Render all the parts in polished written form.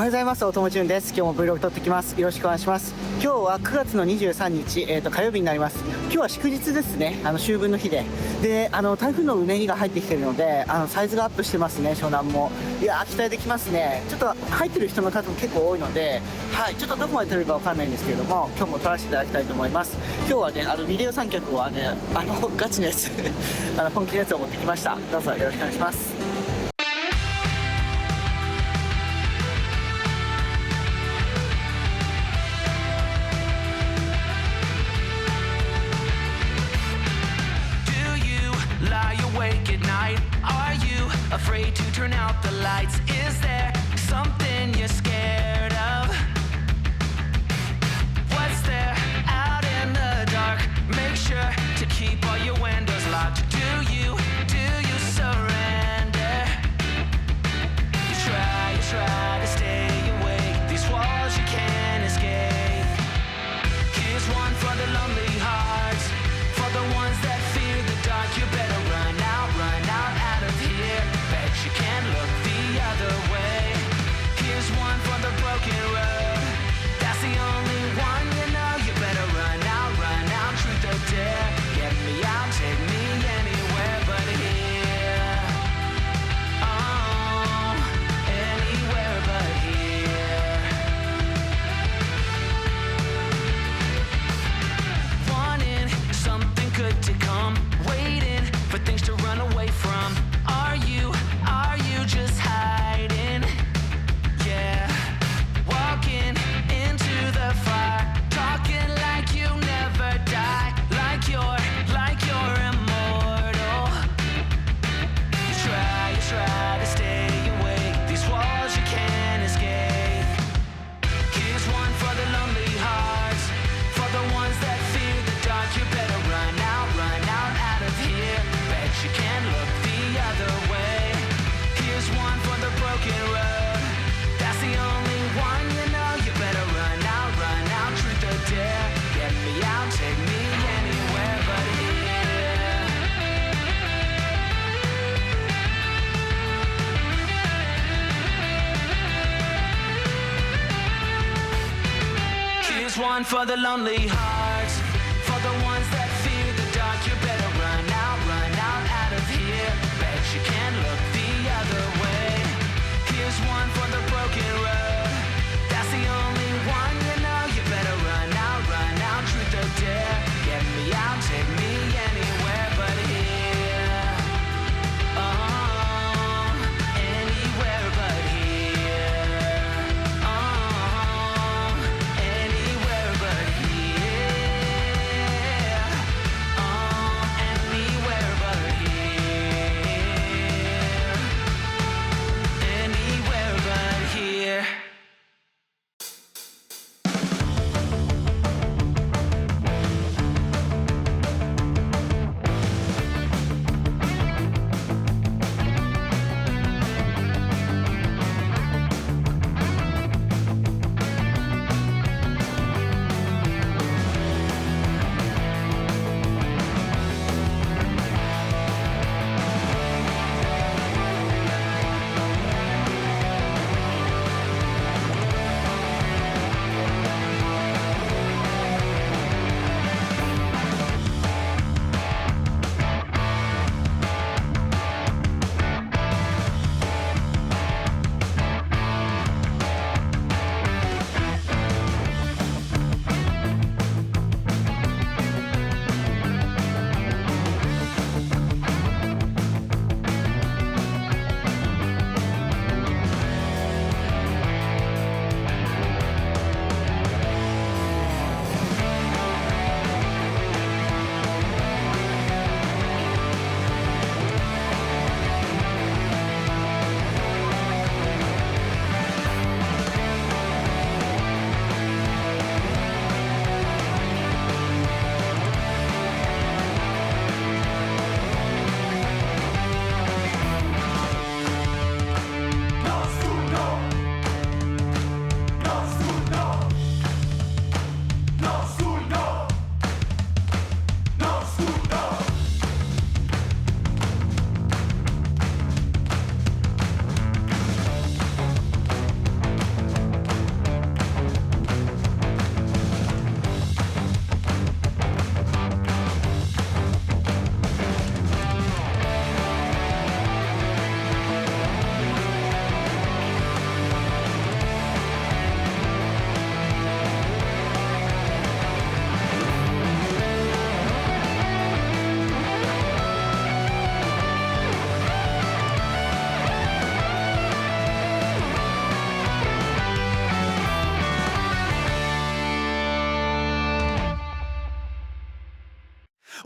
おはようございます。おともちゅんです。今日も Vlog 撮ってきます。よろしくお願いします。今日は9月の23日、火曜日になります。今日は祝日ですね。秋分の日で。で、台風のうねりが入ってきてるので、サイズがアップしてますね、湘南も。いやー、期待できますね。ちょっと入ってる人の数も結構多いので、はい、ちょっとどこまで撮れるかわかんないんですけれども、今日も撮らせていただきたいと思います。今日はね、ビデオ三脚はね、ガチのやつ、本気のやつを持ってきました。どうぞよろしくお願いします。Afraid to turn out the lights. Is there something you're scared of? What's there out in the dark? Make sure to keep all your windows locked. Do you surrender? You try to stay awake. These walls you can't escape. Here's one for the lonely hearts, for the ones that fear the dark. You better run out of here. You can't look the other way. Here's one for the broken road. That's the only one you know. You better run out, truth or dare. Get me out, take me anywhere but here. Oh, anywhere but here. Wanting something good to come, waiting for things to run away from. Are you just hiding? Yeah, walking into the fire, talking like you never die, like you're immortal. You try to stay awake. These walls you can't escape. Here's one for the lonely hearts, for the ones that fear the dark. You better run out of here. Bet you can't look the other way. Here's one for the broken road. That's the only one you know. You better run out, truth or dare. Get me out, take me anywhere but here. Here's one for the lonely hearts, for the ones that fear the dark. You better run out of here. Bet you can't look the other way. Here's one for the broken road. That's the only one you know. You better run out, truth or dare. Get me out, take me anywhere but here. Oh, anywhere but here. Oh, anywhere but here. Oh, anywhere but here. Anywhere but here.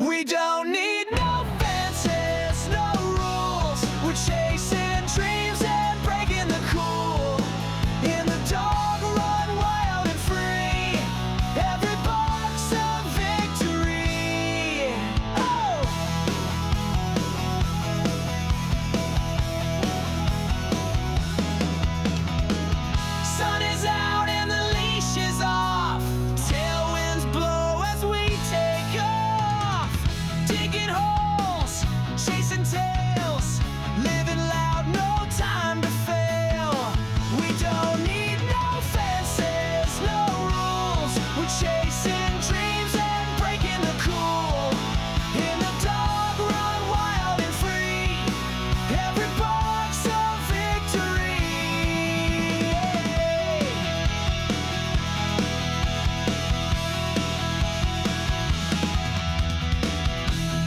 We don't need no fences, no rules. We're chasing dreams and breaking the cool. In the dog run wild and free. Every box a victory. Oh! Sun is out and the leash is off. Tailwinds blow as we take off. Digging holes, chasing tails. Living loud, no time to fail. We don't need no fences, no rules. We're chasing dreams and breaking the cool. In the dog run wild and free. Every box a victory.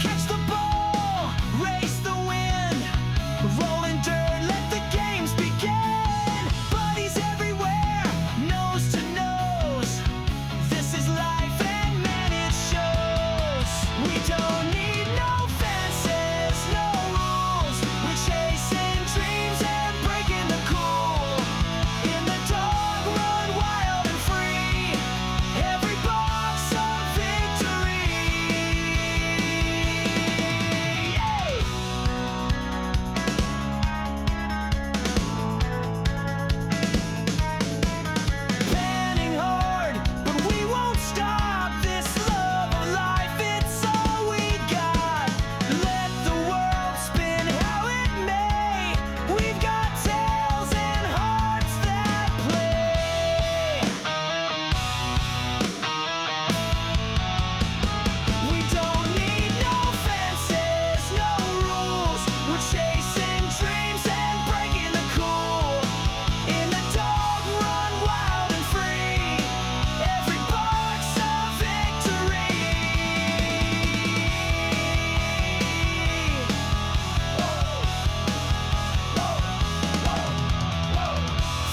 Catch the ball, race the wind. Rolling dirt, let the games begin. Buddies everywhere, nose to nose. This is life and man it shows. We don't need no fences, no rules. We're chasing dreams and breaking the cool. In the dog run wild and free. Every box a victory. Planning hard, but we won't stop. This love of life, it's all we got. Let the world spin how it may. We've got tails and hearts that play. We don't need no fences, no rules. We're chasing dreams and breaking the cool. In the dog run wild and free. Every box a victory.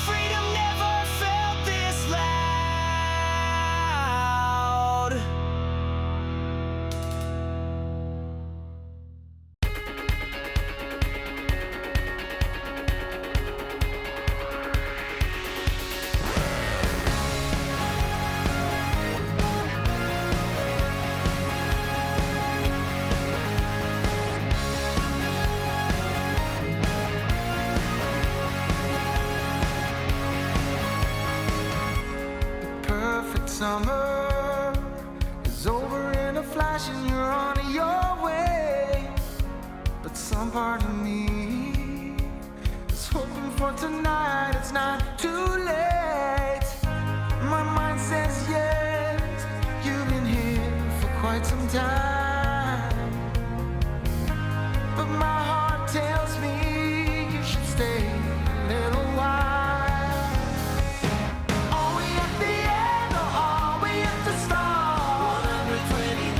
Freedom never felt this loud. Perfect summer is over in a flash and you're on your way. But some part of me is hoping for tonight. It's not too late. My mind says yes. You've been here for quite some time. But my heart tells me you should stay a little while. Are we at the end or are we at the start? 129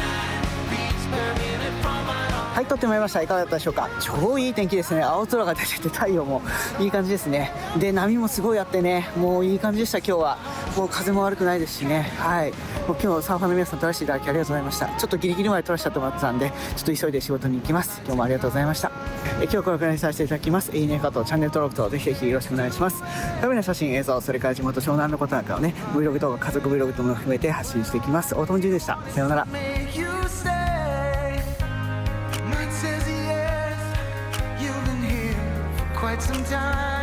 beats per minute from my heart. はい、撮ってまいりました。いかがだったでしょうか。超いい天気ですね。青空が出てて太陽もいい感じですね。で、波もすごいあってね、もういい感じでした。今日はもう風も悪くないですしね。はい、もう今日サーファーの皆さん撮らせていただきありがとうございました。ちょっとギリギリまで撮らせてもらってたんで、ちょっと急いで仕事に行きます。今日もありがとうございました。今日はこれくらいにさせていただきます。いいねかとチャンネル登録とぜひぜひよろしくお願いします。ダメな写真映像、それから地元湘南のことなんかをね、 Vlog 動画、家族 Vlog とも含めて発信していきます。大友純でした。さようなら。 Make you stay. Mind says yes. You've been here for quite some time.